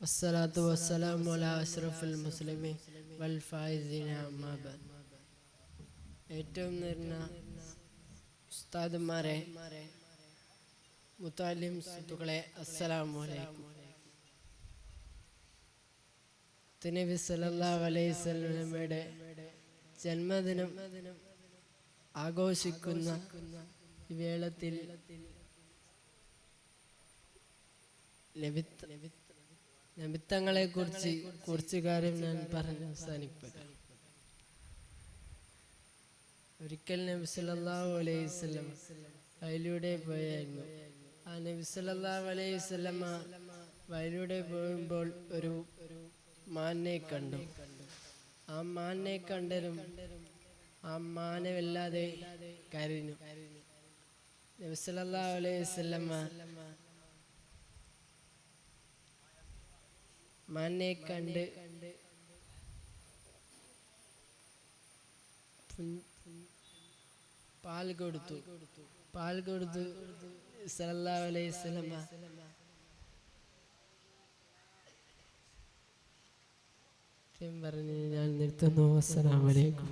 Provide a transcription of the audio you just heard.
والصلاة والسلام على أشرف المسلمين والفائزين أما بعد. ഏറ്റവും നിറഞ്ഞ ഉസ്താദുമാരെ, മുത്തഅല്ലിം സുഹൃത്തുക്കളെ, അസ്സലാമു അലൈക്കും. നബി സല്ലല്ലാഹു അലൈഹി വസല്ലമയുടെ ജന്മദിനം ആഘോഷിക്കുന്ന ഈ വേളത്തിൽ നബിത്തങ്ങളെ കുറിച്ച് കുറച്ച് കാര്യം ഞാൻ പറഞ്ഞ് അവസാനിപ്പിക്കാം. ഒരിക്കൽ നബി സല്ലല്ലാഹു അലൈഹി വസല്ലം വയലിലൂടെ പോയായിരുന്നു. ആ നബി സല്ലല്ലാഹു അലൈഹി വസല്ലം വയലിലൂടെ പോകുമ്പോൾ ഒരു മാനിനെ കണ്ടു. ആ മാനിനെ കണ്ടതും ആ മാനെ വല്ലാതെ കരഞ്ഞു. നബി സല്ലല്ലാഹു അലൈഹി വസല്ലം മാനെ കണ്ട് പാൽ കൊടുത്തു. സല്ലല്ലാഹു അലൈഹി വസല്ലം പറഞ്ഞ് ഞാൻ നിർത്തുന്നു. അസ്സലാമു അലൈക്കും.